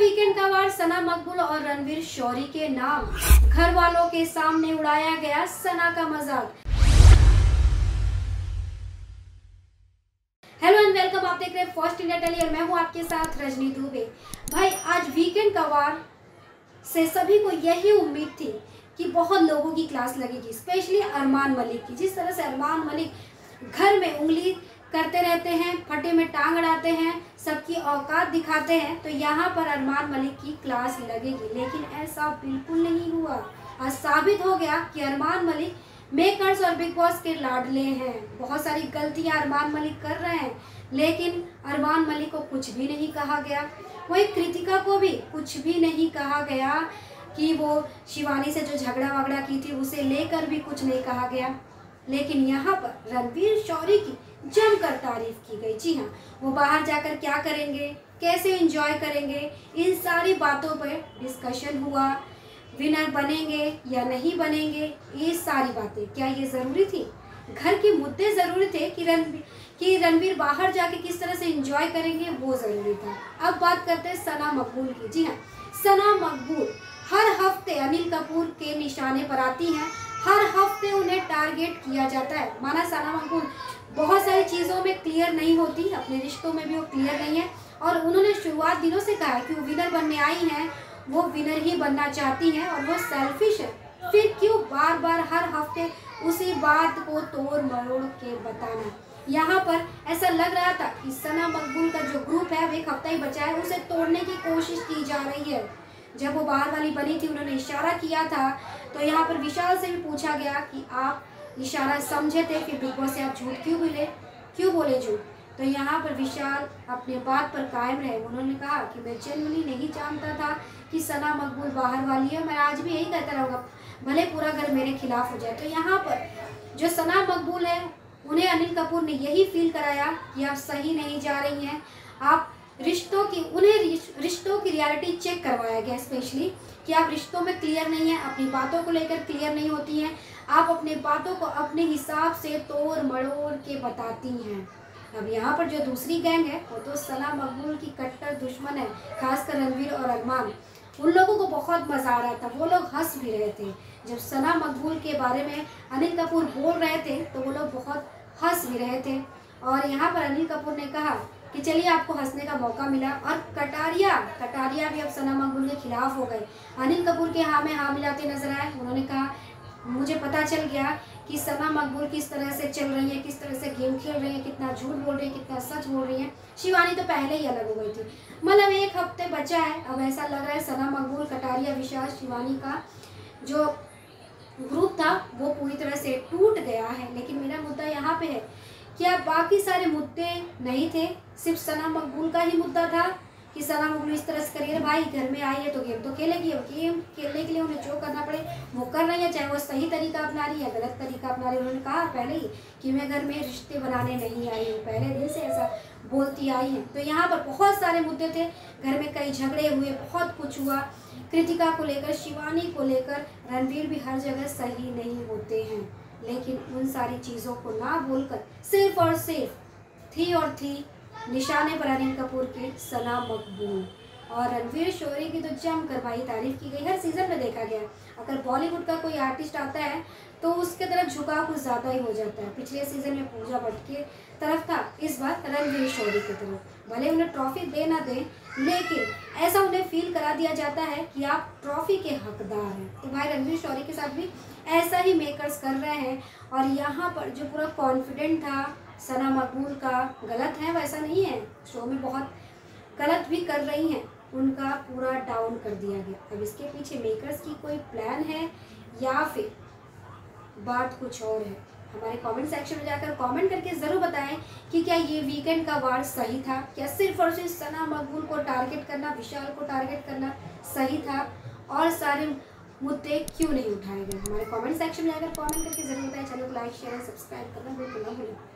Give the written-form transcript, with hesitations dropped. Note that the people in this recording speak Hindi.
वीकेंड का वार सना मकबूल और रणवीर शौरी के नाम। घर वालों के सामने उड़ाया गया सना का मजाक। हेलो एंड वेलकम, आप देख रहे हैं फर्स्ट इंडिया टेली और मैं हूं आपके साथ रजनी दुबे। भाई आज वीकेंड का वार से सभी को यही उम्मीद थी कि बहुत लोगों की क्लास लगेगी, स्पेशली अरमान मलिक की। जिस तरह से अरमान मलिक घर में उंगली करते रहते हैं, फटे में टांग अड़ाते हैं, सबकी औकात दिखाते हैं, तो यहाँ पर अरमान मलिक की क्लास लगेगी। लेकिन ऐसा बिल्कुल नहीं हुआ। आज साबित हो गया कि अरमान मलिक मेकर्स और बिग बॉस के लाडले हैं। बहुत सारी गलतियां अरमान मलिक कर रहे हैं, लेकिन अरमान मलिक को कुछ भी नहीं कहा गया। वही कृतिका को भी कुछ भी नहीं कहा गया कि वो शिवानी से जो झगड़ा वगड़ा की थी उसे लेकर भी कुछ नहीं कहा गया। लेकिन यहाँ पर रणवीर शौरी की जमकर तारीफ की गई। जी हाँ, वो बाहर जाकर क्या करेंगे, कैसे एंजॉय करेंगे, इन सारी बातों पर डिस्कशन हुआ। विनर बनेंगे या नहीं बनेंगे, ये सारी बातें क्या ये ज़रूरी थी? घर के मुद्दे ज़रूरी थे कि रणवीर बाहर जाके किस तरह से एंजॉय करेंगे, वो ज़रूरी था। अब बात करते हैं सना मकबूल की। जी हाँ, सना मकबूल हर हफ्ते अनिल कपूर के निशाने पर आती हैं। हर हफ्ते उन्हें टारगेट किया जाता है। माना सना मकबूल बहुत सारी चीज़ों में क्लियर नहीं होती, अपने रिश्तों में भी वो क्लियर नहीं है, और उन्होंने शुरुआत दिनों से कहा है कि वो विनर बनने आई हैं, वो विनर ही बनना चाहती हैं और वो सेल्फिश है। फिर क्यों बार बार हर हफ्ते उसी बात को तोड़ मरोड़ के बताना? यहाँ पर ऐसा लग रहा था कि सना मकबूल का जो ग्रुप है वो एक हफ्ता ही बचा है, उसे तोड़ने की कोशिश की जा रही है। जब वो बाहर वाली बनी थी, उन्होंने इशारा किया था, तो यहाँ पर विशाल से भी पूछा गया कि आप इशारा समझे थे कि बिग बॉस से आप झूठ क्यों बोले झूठ? तो यहाँ पर विशाल अपने बात पर कायम रहे। उन्होंने कहा कि मैं जेन्युइनली नहीं जानता था कि सना मकबूल बाहर वाली है, मैं आज भी यही कहता रहूँगा, भले पूरा घर मेरे खिलाफ हो जाए। तो यहाँ पर जो सना मकबूल है, उन्हें अनिल कपूर ने यही फील कराया कि आप सही नहीं जा रही हैं। आप उन्हें रिश्तों की रियलिटी चेक करवाया गया, स्पेशली कि आप रिश्तों में क्लियर नहीं हैं, अपनी बातों को लेकर क्लियर नहीं होती हैं, आप अपने बातों को अपने हिसाब से तोड़ मरोड़ के बताती हैं। अब यहाँ पर जो दूसरी गैंग है वो तो सना मकबूल की कट्टर दुश्मन है, खासकर रणवीर और अरमान। उन लोगों को बहुत मजा आ रहा था, वो लोग हंस भी रहे थे। जब सना मकबूल के बारे में अनिल कपूर बोल रहे थे तो वो लोग बहुत हंस भी रहे थे। और यहाँ पर अनिल कपूर ने कहा कि चलिए आपको हंसने का मौका मिला। और कटारिया भी अब सना मकबूल के खिलाफ हो गए। अनिल कपूर के हाँ में हाँ मिलाते नजर आए। उन्होंने कहा मुझे पता चल गया कि सना मकबूल किस तरह से चल रही है, किस तरह से गेम खेल रही है, कितना झूठ बोल रही है, कितना सच बोल रही है। शिवानी तो पहले ही अलग हो गई थी। मतलब एक हफ्ते बचा है, अब ऐसा लग रहा है सना मकबूल, कटारिया, विशाल, शिवानी का जो ग्रुप था वो पूरी तरह से टूट गया है। लेकिन मेरा मुद्दा यहाँ पे है, क्या बाकी सारे मुद्दे नहीं थे, सिर्फ सना मकबूल का ही मुद्दा था कि सना मकबूल इस तरह से करिए? भाई घर में आई है तो गेम तो खेलेगी, और गेम खेलने के लिए उन्हें जो करना पड़े वो कर रही है, चाहे वो सही तरीका अपना रही है गलत तरीका अपना रही है। उन्होंने कहा पहले ही कि मैं घर में रिश्ते बनाने नहीं आई हूँ, पहले दिन से ऐसा बोलती आई है। तो यहाँ पर बहुत सारे मुद्दे थे, घर में कई झगड़े हुए, बहुत कुछ हुआ, कृतिका को लेकर, शिवानी को लेकर। रणवीर भी हर जगह सही नहीं होते हैं, लेकिन उन सारी चीज़ों को ना बोलकर सिर्फ और सिर्फ थी निशाने पर अनिल कपूर के सना मकबूल। और रणवीर शौरी की तो जमकर भाई तारीफ की गई, हर सीजन में देखा गया। अगर बॉलीवुड का कोई आर्टिस्ट आता है तो उसके तरफ झुकाव कुछ ज़्यादा ही हो जाता है। पिछले सीजन में पूजा भट्ट के तरफ था, इस बार रणवीर शौरी की तरफ। भले उन्हें ट्रॉफी दे ना दे, लेकिन ऐसा उन्हें फील करा दिया जाता है कि आप ट्रॉफी के हकदार हैं। तो भाई रणवीर शौरी के साथ भी ऐसा ही मेकर्स कर रहे हैं। और यहाँ पर जो पूरा कॉन्फिडेंट था सना मकबूल का, गलत है वैसा नहीं है, शो में बहुत गलत भी कर रही हैं, उनका पूरा डाउन कर दिया गया। अब इसके पीछे मेकर्स की कोई प्लान है या फिर बात कुछ और है? हमारे कमेंट सेक्शन में जाकर कमेंट करके ज़रूर बताएं कि क्या ये वीकेंड का वार सही था, क्या सिर्फ और सिर्फ सना मकबूल को टारगेट करना, विशाल को टारगेट करना सही था, और सारे मुद्दे क्यों नहीं उठाए गए? हमारे कमेंट सेक्शन में जाकर कमेंट करके ज़रूर बताएं। चैनल को लाइक शेयर सब्सक्राइब करना बिल्कुल ना भूलें।